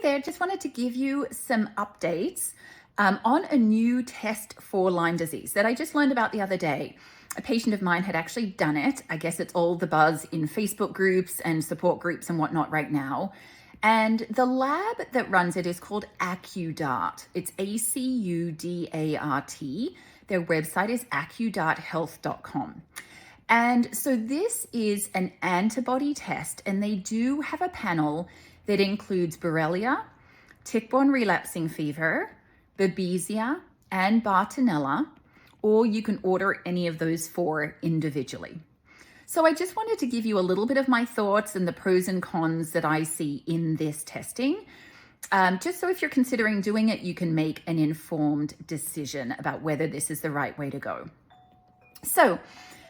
there, just wanted to give you some updates on a new test for Lyme disease that I just learned about the other day. A patient of mine had actually done it. I guess it's all the buzz in Facebook groups and support groups and whatnot right now. And the lab that runs it is called AcuDart. It's AcuDart. Their website is acudarthealth.com. And so this is an antibody test, and they do have a panel that includes Borrelia, tick-borne relapsing fever, Babesia, and Bartonella, or you can order any of those four individually. So I just wanted to give you a little bit of my thoughts and the pros and cons that I see in this testing. Just so if you're considering doing it, you can make an informed decision about whether this is the right way to go. So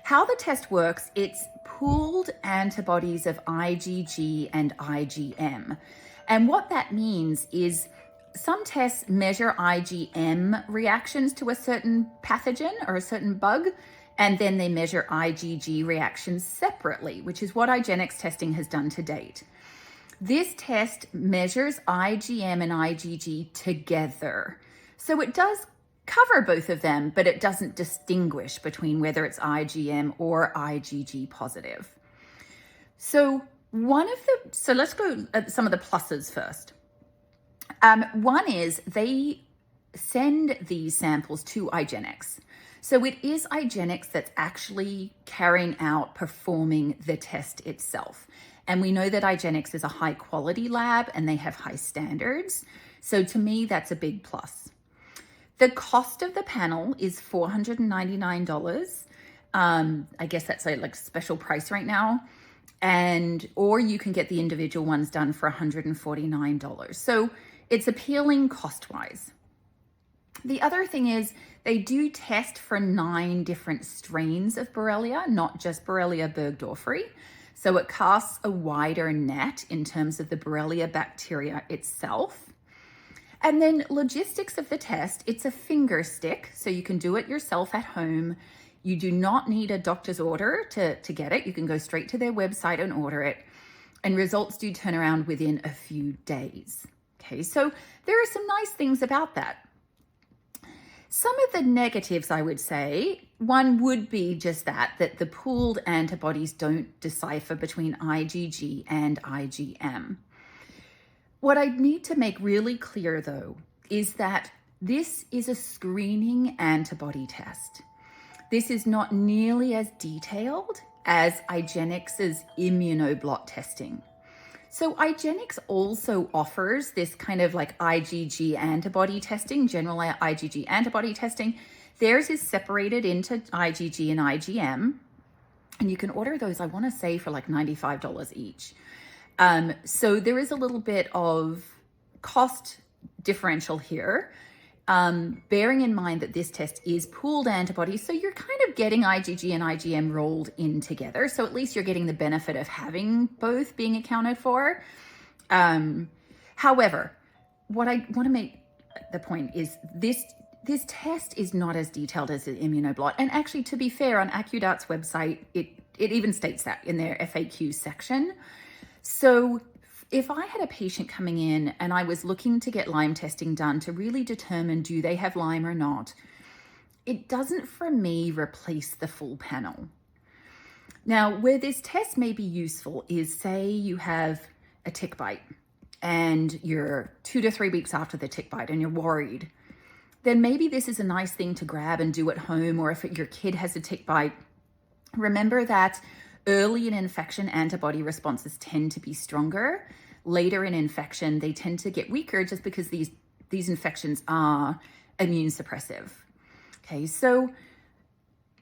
how the test works, it's pooled antibodies of IgG and IgM. And what that means is some tests measure IgM reactions to a certain pathogen or a certain bug, and then they measure IgG reactions separately, which is what IGeneX testing has done to date. This test measures IgM and IgG together. So it does cover both of them, but it doesn't distinguish between whether it's IgM or IgG positive. So let's go at some of the pluses first. One is they send these samples to IGeneX. So it is IGeneX that's actually carrying out performing the test itself. And we know that IGeneX is a high quality lab and they have high standards. So to me, that's a big plus. The cost of the panel is $499. I guess that's like special price right now. Or you can get the individual ones done for $149. So it's appealing cost-wise. The other thing is they do test for 9 different strains of Borrelia, not just Borrelia burgdorferi. So it casts a wider net in terms of the Borrelia bacteria itself. And then logistics of the test, it's a finger stick, so you can do it yourself at home. You do not need a doctor's order to get it. You can go straight to their website and order it. And results do turn around within a few days. Okay, so there are some nice things about that. Some of the negatives, I would say, one would be just that the pooled antibodies don't decipher between IgG and IgM. What I need to make really clear, though, is that this is a screening antibody test. This is not nearly as detailed as IGeneX's immunoblot testing. So IGeneX also offers this kind of like IgG antibody testing, general IgG antibody testing. Theirs is separated into IgG and IgM, and you can order those, I want to say, for like $95 each. So there is a little bit of cost differential here, bearing in mind that this test is pooled antibodies. So you're kind of getting IgG and IgM rolled in together. So at least you're getting the benefit of having both being accounted for. However, what I want to make the point is this test is not as detailed as the immunoblot. And actually, to be fair, on AcuDart's website, it even states that in their FAQ section. So if I had a patient coming in and I was looking to get Lyme testing done to really determine do they have Lyme or not, it doesn't, for me, replace the full panel. Now, where this test may be useful is, say you have a tick bite and you're 2 to 3 weeks after the tick bite and you're worried, then maybe this is a nice thing to grab and do at home. Or if your kid has a tick bite, remember that early in infection, antibody responses tend to be stronger. Later in infection, they tend to get weaker just because these infections are immune suppressive. Okay, so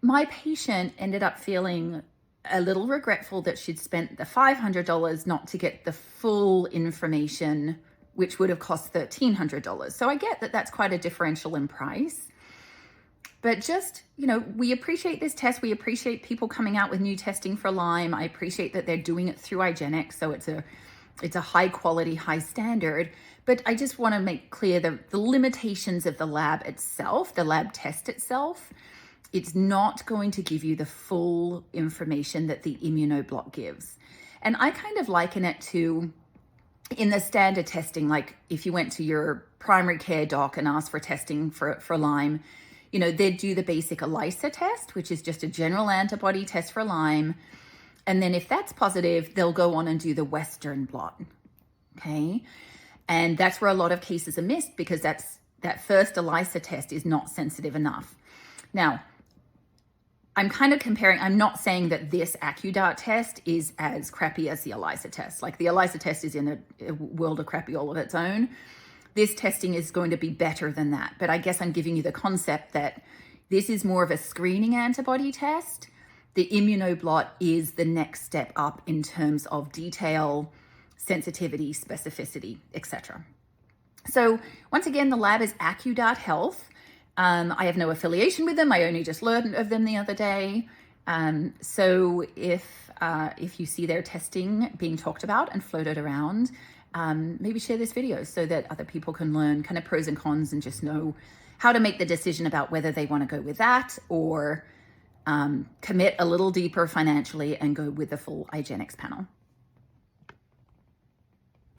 my patient ended up feeling a little regretful that she'd spent the $500 not to get the full information, which would have cost $1,300. So I get that that's quite a differential in price. But just, we appreciate this test. We appreciate people coming out with new testing for Lyme. I appreciate that they're doing it through IGeneX. So it's a high quality, high standard. But I just want to make clear the limitations of the lab itself, the lab test itself. It's not going to give you the full information that the immunoblot gives. And I kind of liken it to in the standard testing, like if you went to your primary care doc and asked for testing for Lyme, they'd do the basic ELISA test, which is just a general antibody test for Lyme. And then if that's positive, they'll go on and do the Western blot. Okay. And that's where a lot of cases are missed, because that first ELISA test is not sensitive enough. Now, I'm kind of comparing, I'm not saying that this AcuDart test is as crappy as the ELISA test. Like the ELISA test is in a world of crappy all of its own. This testing is going to be better than that. But I guess I'm giving you the concept that this is more of a screening antibody test. The immunoblot is the next step up in terms of detail, sensitivity, specificity, etc. So once again, the lab is AcuDart Health. I have no affiliation with them. I only just learned of them the other day. So if you see their testing being talked about and floated around, maybe share this video so that other people can learn kind of pros and cons and just know how to make the decision about whether they want to go with that or commit a little deeper financially and go with the full IGeneX panel.